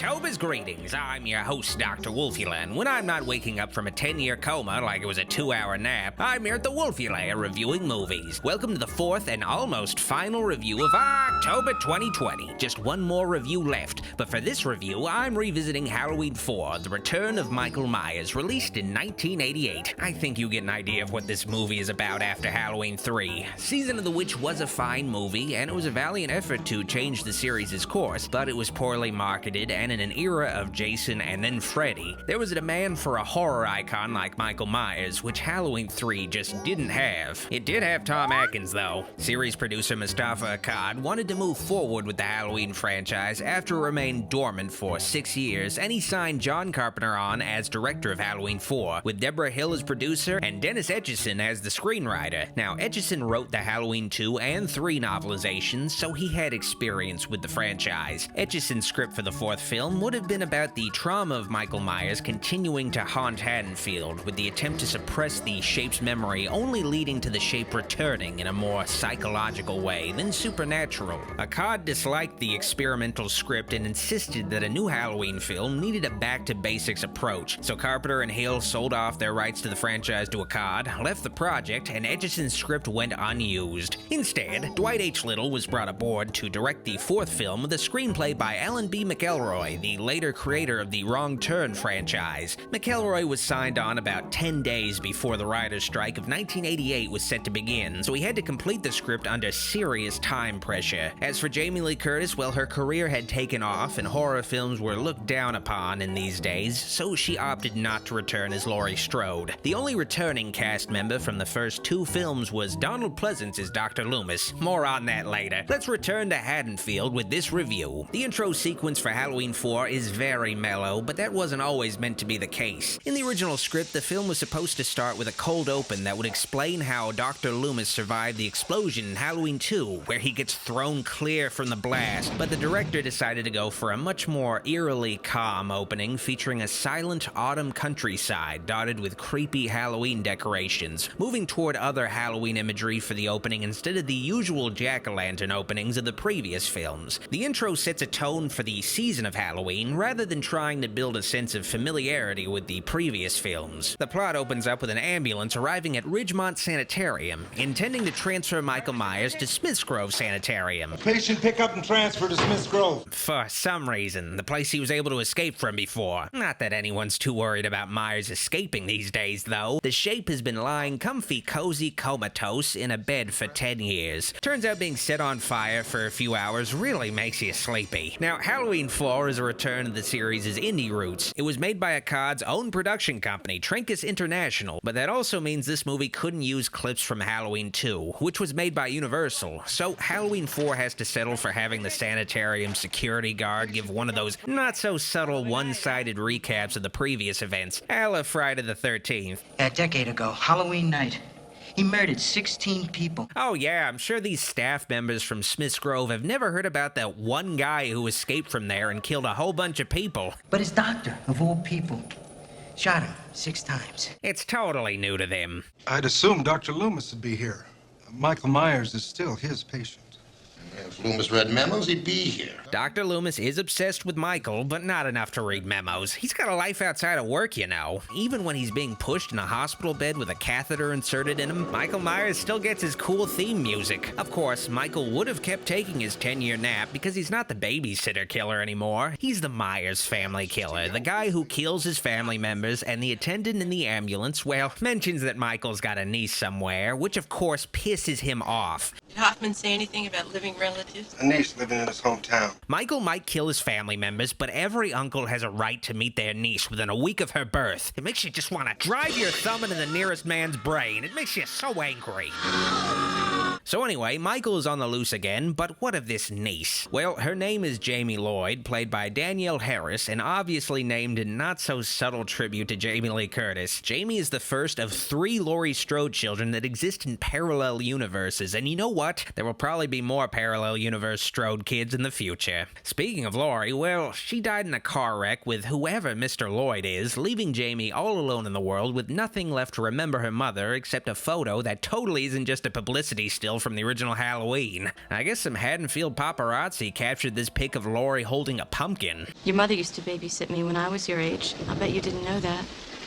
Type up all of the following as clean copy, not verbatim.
AHHctober's greetings. I'm your host, Dr. Wolfula, and when I'm not waking up from a 10-year coma like it was a 2-hour nap, I'm here at the Wolfula reviewing movies. Welcome to the fourth and almost final review of October 2020. Just one more review left, but for this review, I'm revisiting Halloween 4, The Return of Michael Myers, released in 1988. I think you get an idea of what this movie is about after Halloween 3. Season of the Witch was a fine movie, and it was a valiant effort to change the series' course, but it was poorly marketed, and in an era of Jason and then Freddy, there was a demand for a horror icon like Michael Myers, which Halloween 3 just didn't have. It did have Tom Atkins, though. Series producer Mustafa Akkad wanted to move forward with the Halloween franchise after it remained dormant for 6 years, and he signed John Carpenter on as director of Halloween 4, with Deborah Hill as producer and Dennis Etchison as the screenwriter. Now, Etchison wrote the Halloween 2 and 3 novelizations, so he had experience with the franchise. Etchison's script for the fourth film would have been about the trauma of Michael Myers continuing to haunt Haddonfield, with the attempt to suppress the Shape's memory only leading to the Shape returning in a more psychological way than supernatural. Akkad disliked the experimental script and insisted that a new Halloween film needed a back-to-basics approach, so Carpenter and Hill sold off their rights to the franchise to Akkad, left the project, and Etchison's script went unused. Instead, Dwight H. Little was brought aboard to direct the fourth film with a screenplay by Alan B. McElroy, the later creator of the Wrong Turn franchise. McElroy was signed on about 10 days before the writer's strike of 1988 was set to begin, so he had to complete the script under serious time pressure. As for Jamie Lee Curtis, well, her career had taken off and horror films were looked down upon in these days, so she opted not to return as Laurie Strode. The only returning cast member from the first 2 films was Donald Pleasance as Dr. Loomis. More on that later. Let's return to Haddonfield with this review. The intro sequence for Halloween 4 is very mellow, but that wasn't always meant to be the case. In the original script, the film was supposed to start with a cold open that would explain how Dr. Loomis survived the explosion in Halloween 2, where he gets thrown clear from the blast, but the director decided to go for a much more eerily calm opening featuring a silent autumn countryside dotted with creepy Halloween decorations, moving toward other Halloween imagery for the opening instead of the usual jack-o'-lantern openings of the previous films. The intro sets a tone for the season of Halloween rather than trying to build a sense of familiarity with the previous films. The plot opens up with an ambulance arriving at Ridgemont Sanitarium, intending to transfer Michael Myers to Smiths Grove Sanitarium. Patient pickup and transfer to Smiths Grove. For some reason, the place he was able to escape from before. Not that anyone's too worried about Myers escaping these days, though. The Shape has been lying comfy, cozy, comatose in a bed for 10 years. Turns out being set on fire for a few hours really makes you sleepy. Now, Halloween 4 is a return of the series' indie roots. It was made by Akkad's own production company, Trinkus International, but that also means this movie couldn't use clips from Halloween 2, which was made by Universal, so Halloween 4 has to settle for having the sanitarium security guard give one of those not-so-subtle one-sided recaps of the previous events, a la Friday the 13th. A decade ago, Halloween night, he murdered 16 people. Oh yeah, I'm sure these staff members from Smiths Grove have never heard about that one guy who escaped from there and killed a whole bunch of people. But his doctor, of all people, shot him 6 times. It's totally new to them. I'd assume Dr. Loomis would be here. Michael Myers is still his patient. If Loomis read memos, he'd be here. Dr. Loomis is obsessed with Michael, but not enough to read memos. He's got a life outside of work, you know. Even when he's being pushed in a hospital bed with a catheter inserted in him, Michael Myers still gets his cool theme music. Of course, Michael would have kept taking his 10-year nap because he's not the babysitter killer anymore. He's the Myers family killer, the guy who kills his family members, and the attendant in the ambulance, well, mentions that Michael's got a niece somewhere, which of course pisses him off. Did Hoffman say anything about living relatives? A niece living in his hometown. Michael might kill his family members, but every uncle has a right to meet their niece within a week of her birth. It makes you just want to drive your thumb into the nearest man's brain. It makes you so angry. So anyway, Michael is on the loose again, but what of this niece? Well, her name is Jamie Lloyd, played by Danielle Harris, and obviously named in not-so-subtle tribute to Jamie Lee Curtis. Jamie is the first of 3 Laurie Strode children that exist in parallel universes, and you know what? There will probably be more parallel universe Strode kids in the future. Speaking of Laurie, well, she died in a car wreck with whoever Mr. Lloyd is, leaving Jamie all alone in the world with nothing left to remember her mother except a photo that totally isn't just a publicity still from the original Halloween. I guess some Haddonfield paparazzi captured this pic of Laurie holding a pumpkin. Your mother used to babysit me when I was your age. I bet you didn't know that.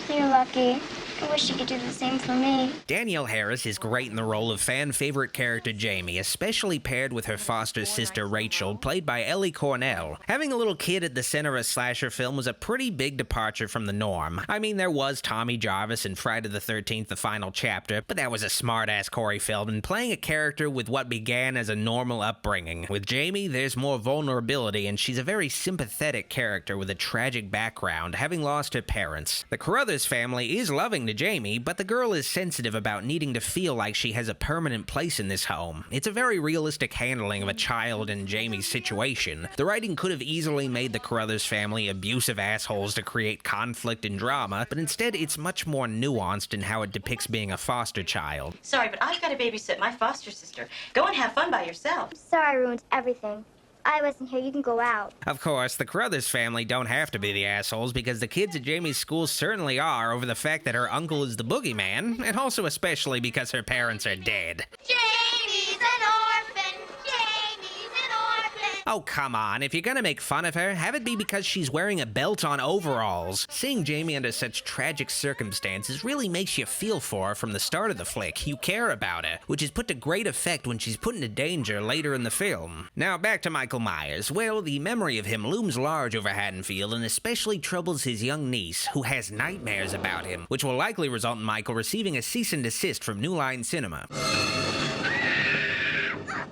You're lucky. I wish you could do the same for me. Danielle Harris is great in the role of fan-favorite character Jamie, especially paired with her foster sister Rachel, played by Ellie Cornell. Having a little kid at the center of a slasher film was a pretty big departure from the norm. I mean, there was Tommy Jarvis in Friday the 13th, the final chapter, but that was a smart-ass Corey Feldman playing a character with what began as a normal upbringing. With Jamie, there's more vulnerability, and she's a very sympathetic character with a tragic background, having lost her parents. The Carruthers family is loving to Jamie, but the girl is sensitive about needing to feel like she has a permanent place in this home. It's a very realistic handling of a child in Jamie's situation. The writing could have easily made the Carruthers family abusive assholes to create conflict and drama, but instead it's much more nuanced in how it depicts being a foster child. Sorry, but I've got to babysit my foster sister. Go and have fun by yourself. I'm sorry I ruined everything. I wasn't here. You can go out. Of course, the Carruthers family don't have to be the assholes because the kids at Jamie's school certainly are over the fact that her uncle is the boogeyman, and also especially because her parents are dead. Jamie's an orphan. Jamie's an orphan. Oh, come on. If you're gonna make fun of her, have it be because she's wearing a belt on overalls. Seeing Jamie under such tragic circumstances really makes you feel for her from the start of the flick. You care about her, which is put to great effect when she's put into danger later in the film. Now, back to Michael Myers. Well, the memory of him looms large over Haddonfield and especially troubles his young niece, who has nightmares about him, which will likely result in Michael receiving a cease and desist from New Line Cinema.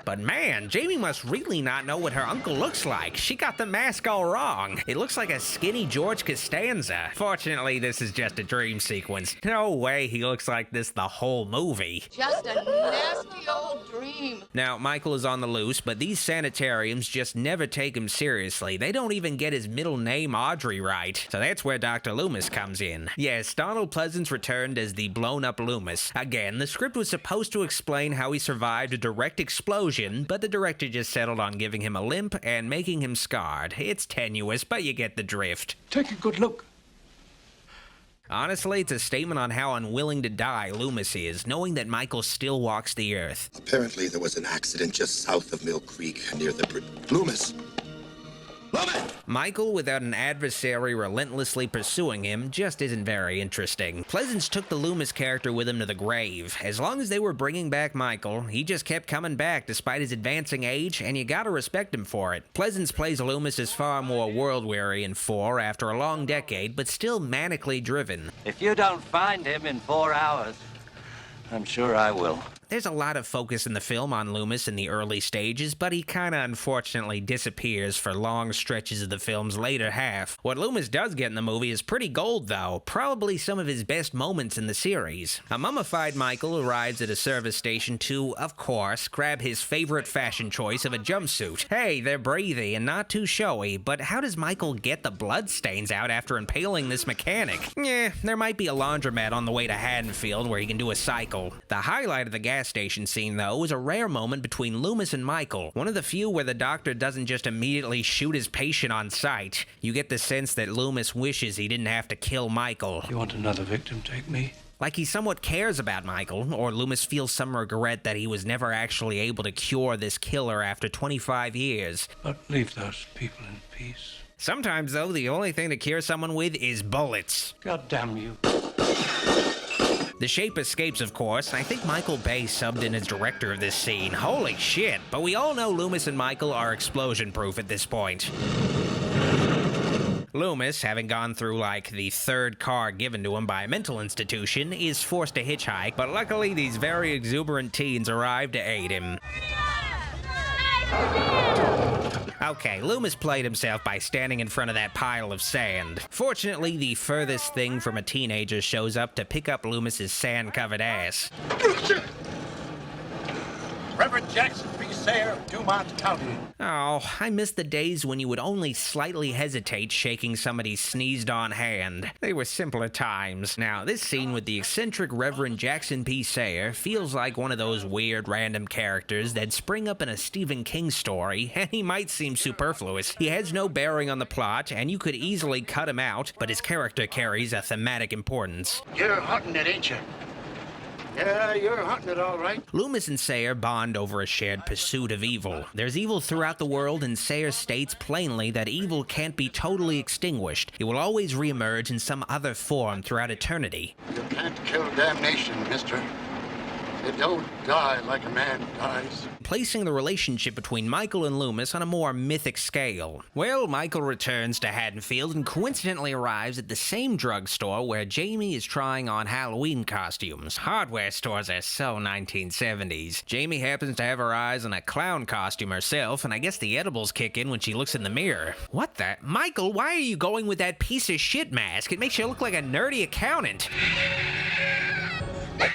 But man, Jamie must really not know what her uncle looks like. She got the mask all wrong. It looks like a skinny George Costanza. Fortunately, this is just a dream sequence. No way he looks like this the whole movie. Just a nasty old dream. Now, Michael is on the loose, but these sanitariums just never take him seriously. They don't even get his middle name Audrey right. So that's where Dr. Loomis comes in. Yes, Donald Pleasance returned as the blown-up Loomis. Again, the script was supposed to explain how he survived a direct explosion, but the director just settled on giving him a limp and making him scarred. It's tenuous, but you get the drift. Take a good look. Honestly, it's a statement on how unwilling to die Loomis is, knowing that Michael still walks the earth. Apparently there was an accident just south of Mill Creek near the Loomis! Loomis! Michael, without an adversary relentlessly pursuing him, just isn't very interesting. Pleasance took the Loomis character with him to the grave. As long as they were bringing back Michael, he just kept coming back despite his advancing age, and you gotta respect him for it. Pleasance plays Loomis as far more world-weary in 4 after a long decade, but still manically driven. If you don't find him in 4 hours, I'm sure I will. There's a lot of focus in the film on Loomis in the early stages, but he kinda unfortunately disappears for long stretches of the film's later half. What Loomis does get in the movie is pretty gold though, probably some of his best moments in the series. A mummified Michael arrives at a service station to, of course, grab his favorite fashion choice of a jumpsuit. Hey, they're breathy and not too showy, but how does Michael get the bloodstains out after impaling this mechanic? There might be a laundromat on the way to Haddonfield where he can do a cycle. The highlight of the gas station scene, though, is a rare moment between Loomis and Michael. One of the few where the doctor doesn't just immediately shoot his patient on sight. You get the sense that Loomis wishes he didn't have to kill Michael. You want another victim, take me. Like he somewhat cares about Michael, or Loomis feels some regret that he was never actually able to cure this killer after 25 years. But leave those people in peace. Sometimes, though, the only thing to cure someone with is bullets. God damn you. The Shape escapes, of course. I think Michael Bay subbed in as director of this scene. Holy shit. But we all know Loomis and Michael are explosion-proof at this point. Loomis, having gone through like the 3rd car given to him by a mental institution, is forced to hitchhike, but luckily these very exuberant teens arrive to aid him. Okay, Loomis played himself by standing in front of that pile of sand. Fortunately, the furthest thing from a teenager shows up to pick up Loomis's sand-covered ass. Reverend Jackson B. Sayer of Dumont County. Oh, I miss the days when you would only slightly hesitate shaking somebody's sneezed-on hand. They were simpler times. Now, this scene with the eccentric Reverend Jackson P. Sayer feels like one of those weird random characters that spring up in a Stephen King story, and he might seem superfluous. He has no bearing on the plot, and you could easily cut him out, but his character carries a thematic importance. You're hunting it, ain't you? Yeah, you're hunting it all right. Loomis and Sayer bond over a shared pursuit of evil. There's evil throughout the world, and Sayer states plainly that evil can't be totally extinguished. It will always reemerge in some other form throughout eternity. You can't kill damnation, mister. It don't die like a man dies. Placing the relationship between Michael and Loomis on a more mythic scale. Well, Michael returns to Haddonfield and coincidentally arrives at the same drugstore where Jamie is trying on Halloween costumes. Hardware stores are so 1970s. Jamie happens to have her eyes on a clown costume herself, and I guess the edibles kick in when she looks in the mirror. What the? Michael, why are you going with that piece of shit mask? It makes you look like a nerdy accountant.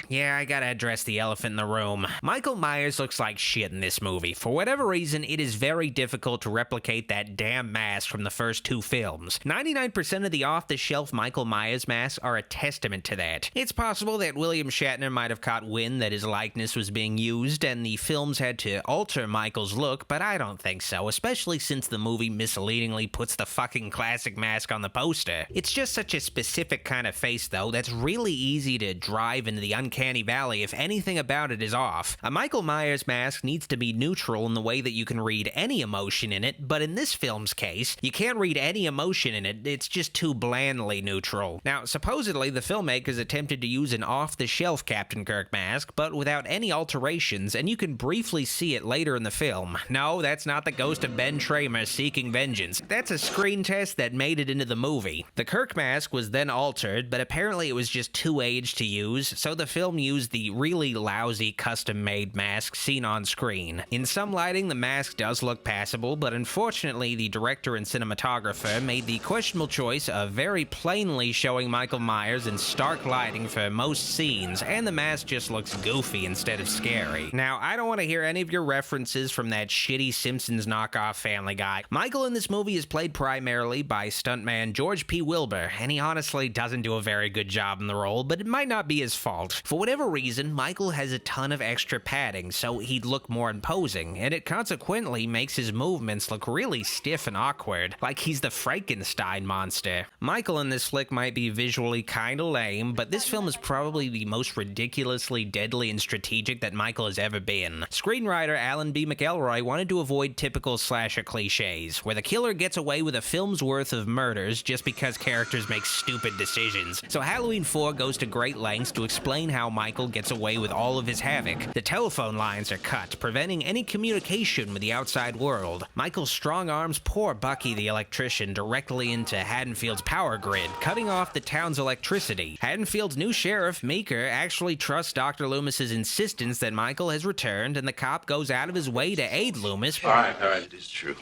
Yeah, I gotta address the elephant in the room. Michael Myers looks like shit in this movie. For whatever reason, it is very difficult to replicate that damn mask from the first two films. 99% of the off-the-shelf Michael Myers masks are a testament to that. It's possible that William Shatner might have caught wind that his likeness was being used and the films had to alter Michael's look, but I don't think so, especially since the movie misleadingly puts the fucking classic mask on the poster. It's just such a specific kind of face, though, that's really easy to drive into the uncanny valley if anything about it is off. A Michael Myers mask needs to be neutral in the way that you can read any emotion in it, but in this film's case, you can't read any emotion in it, it's just too blandly neutral. Now, supposedly, the filmmakers attempted to use an off-the-shelf Captain Kirk mask, but without any alterations, and you can briefly see it later in the film. No, that's not the ghost of Ben Tramer seeking vengeance. That's a screen test that made it into the movie. The Kirk mask was then altered, but apparently it was just too aged to use, so the film used the really lousy custom-made mask seen on screen. In some lighting, the mask does look passable, but unfortunately, the director and cinematographer made the questionable choice of very plainly showing Michael Myers in stark lighting for most scenes, and the mask just looks goofy instead of scary. Now, I don't want to hear any of your references from that shitty Simpsons knockoff Family Guy. Michael in this movie is played primarily by stuntman George P. Wilbur, and he honestly doesn't do a very good job in the role, but it might not be his fault. For whatever reason, Michael has a ton of extra padding, so he'd look more imposing, and it consequently makes his movements look really stiff and awkward, like he's the Frankenstein monster. Michael in this flick might be visually kinda lame, but this film is probably the most ridiculously deadly and strategic that Michael has ever been. Screenwriter Alan B. McElroy wanted to avoid typical slasher cliches, where the killer gets away with a film's worth of murders just because characters make stupid decisions. So Halloween 4 goes to great lengths to explain how Michael gets away with all of his havoc. The telephone lines are cut, preventing any communication with the outside world. Michael's strong arms pour Bucky the electrician directly into Haddonfield's power grid, cutting off the town's electricity. Haddonfield's new sheriff, Meeker, actually trusts Dr. Loomis's insistence that Michael has returned, and the cop goes out of his way to aid Loomis. All right, it is true.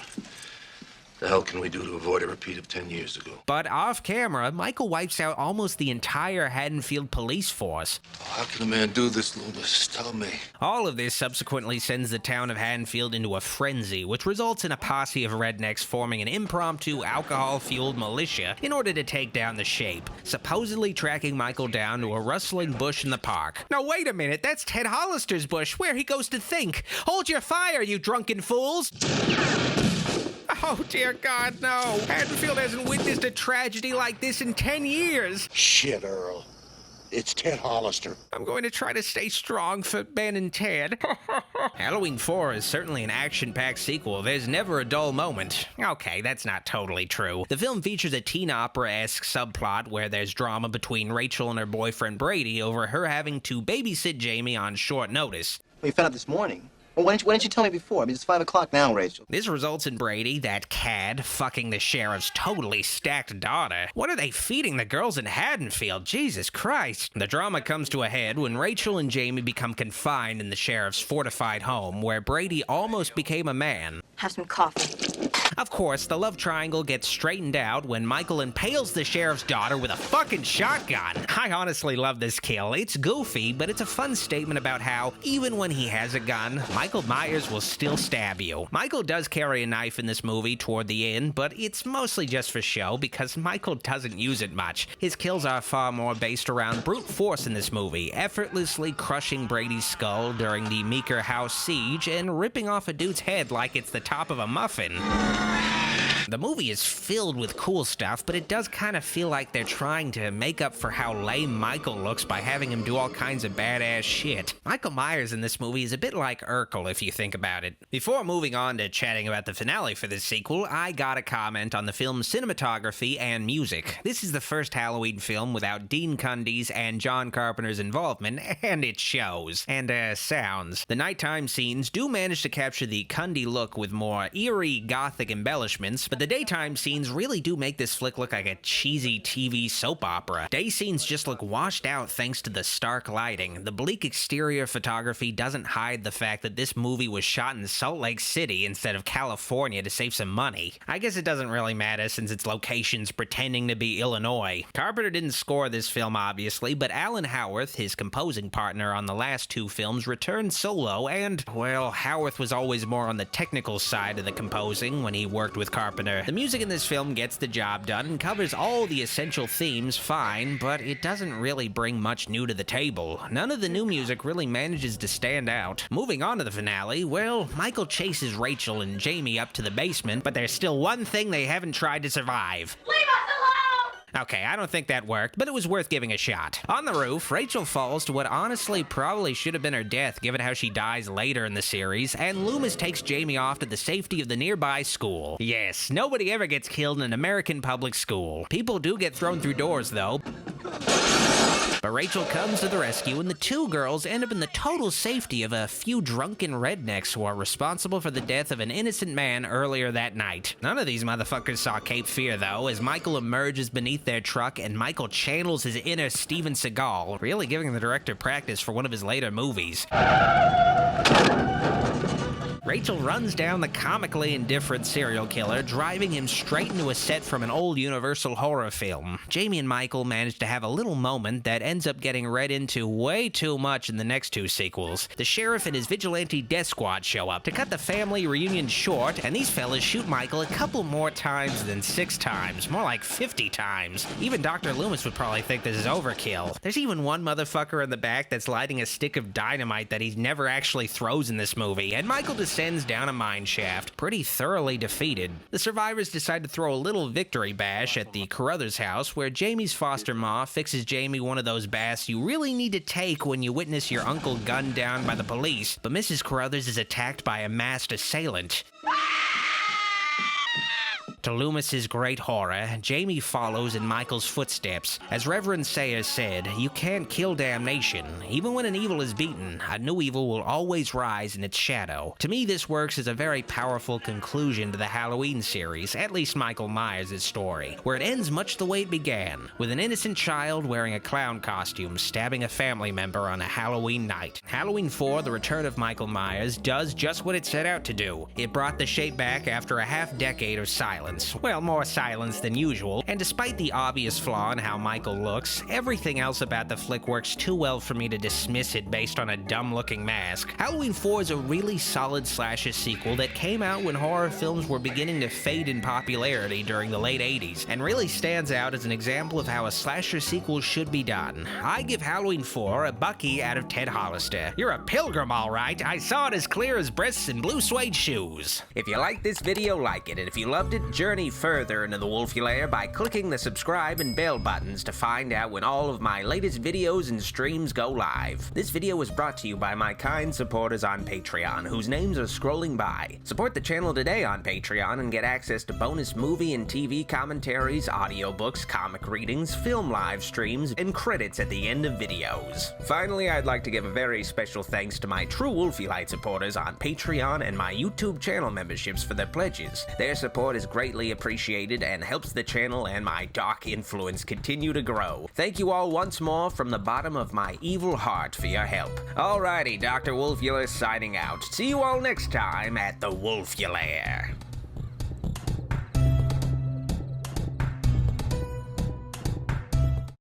The hell can we do to avoid a repeat of 10 years ago? But off camera, Michael wipes out almost the entire Haddonfield police force. How can a man do this, Loomis? Tell me. All of this subsequently sends the town of Haddonfield into a frenzy, which results in a posse of rednecks forming an impromptu alcohol-fueled militia in order to take down the Shape, supposedly tracking Michael down to a rustling bush in the park. Now wait a minute, that's Ted Hollister's bush, where he goes to think. Hold your fire, you drunken fools! Oh, dear God, no. Haddonfield hasn't witnessed a tragedy like this in 10 years. Shit, Earl. It's Ted Hollister. I'm going to try to stay strong for Ben and Ted. Halloween 4 is certainly an action-packed sequel. There's never a dull moment. Okay, that's not totally true. The film features a teen opera-esque subplot where there's drama between Rachel and her boyfriend Brady over her having to babysit Jamie on short notice. We found out this morning. Well, why didn't you tell me before? I mean, it's 5 o'clock now, Rachel. This results in Brady, that cad, fucking the sheriff's totally stacked daughter. What are they feeding the girls in Haddonfield? Jesus Christ. The drama comes to a head when Rachel and Jamie become confined in the sheriff's fortified home, where Brady almost became a man. Have some coffee. Of course, the love triangle gets straightened out when Michael impales the sheriff's daughter with a fucking shotgun. I honestly love this kill. It's goofy, but it's a fun statement about how, even when he has a gun, Michael Myers will still stab you. Michael does carry a knife in this movie toward the end, but it's mostly just for show because Michael doesn't use it much. His kills are far more based around brute force in this movie, effortlessly crushing Brady's skull during the Meeker house siege and ripping off a dude's head like it's the top of a muffin. The movie is filled with cool stuff, but it does kind of feel like they're trying to make up for how lame Michael looks by having him do all kinds of badass shit. Michael Myers in this movie is a bit like Urkel if you think about it. Before moving on to chatting about the finale for this sequel, I gotta comment on the film's cinematography and music. This is the first Halloween film without Dean Cundy's and John Carpenter's involvement, and it shows. And, sounds. The nighttime scenes do manage to capture the Cundy look with more eerie, gothic embellishments, but the daytime scenes really do make this flick look like a cheesy TV soap opera. Day scenes just look washed out thanks to the stark lighting. The bleak exterior photography doesn't hide the fact that this movie was shot in Salt Lake City instead of California to save some money. I guess it doesn't really matter since its location's pretending to be Illinois. Carpenter didn't score this film obviously, but Alan Howarth, his composing partner on the last two films, returned solo and, well, Howarth was always more on the technical side of the composing when he worked with Carpenter. The music in this film gets the job done and covers all the essential themes fine, but it doesn't really bring much new to the table. None of the new music really manages to stand out. Moving on to the finale, well, Michael chases Rachel and Jamie up to the basement, but there's still one thing they haven't tried to survive. Leave us alone! Okay, I don't think that worked, but it was worth giving a shot. On the roof, Rachel falls to what honestly probably should have been her death given how she dies later in the series, and Loomis takes Jamie off to the safety of the nearby school. Yes, nobody ever gets killed in an American public school. People do get thrown through doors, though. But Rachel comes to the rescue, and the two girls end up in the total safety of a few drunken rednecks who are responsible for the death of an innocent man earlier that night. None of these motherfuckers saw Cape Fear, though, as Michael emerges beneath their truck and Michael channels his inner Steven Seagal, really giving the director practice for one of his later movies. Rachel runs down the comically indifferent serial killer, driving him straight into a set from an old Universal horror film. Jamie and Michael manage to have a little moment that ends up getting read into way too much in the next two sequels. The sheriff and his vigilante death squad show up to cut the family reunion short, and these fellas shoot Michael a couple more times than 6 times, more like 50 times. Even Dr. Loomis would probably think this is overkill. There's even one motherfucker in the back that's lighting a stick of dynamite that he never actually throws in this movie, and Michael descends down a mine shaft, pretty thoroughly defeated. The survivors decide to throw a little victory bash at the Carruthers house, where Jamie's foster ma fixes Jamie one of those baths you really need to take when you witness your uncle gunned down by the police, but Mrs. Carruthers is attacked by a masked assailant. To Loomis's great horror, Jamie follows in Michael's footsteps. As Reverend Sayer said, you can't kill damnation. Even when an evil is beaten, a new evil will always rise in its shadow. To me, this works as a very powerful conclusion to the Halloween series, at least Michael Myers' story, where it ends much the way it began, with an innocent child wearing a clown costume stabbing a family member on a Halloween night. Halloween 4, The Return of Michael Myers, does just what it set out to do. It brought the shape back after a half-decade of silence. Well, more silence than usual, and despite the obvious flaw in how Michael looks, everything else about the flick works too well for me to dismiss it based on a dumb-looking mask. Halloween 4 is a really solid slasher sequel that came out when horror films were beginning to fade in popularity during the late 80s, and really stands out as an example of how a slasher sequel should be done. I give Halloween 4 a Bucky out of Ted Hollister. You're a pilgrim, all right. I saw it as clear as breasts in blue suede shoes. If you liked this video, like it, and if you loved it, journey further into the Wolfula by clicking the subscribe and bell buttons to find out when all of my latest videos and streams go live. This video was brought to you by my kind supporters on Patreon, whose names are scrolling by. Support the channel today on Patreon and get access to bonus movie and TV commentaries, audiobooks, comic readings, film live streams, and credits at the end of videos. Finally, I'd like to give a very special thanks to my true Wolfula supporters on Patreon and my YouTube channel memberships for their pledges. Their support is greatly appreciated and helps the channel and my dark influence continue to grow. Thank you all once more from the bottom of my evil heart for your help. Alrighty, Dr. Wolfula signing out. See you all next time at the Wolfula.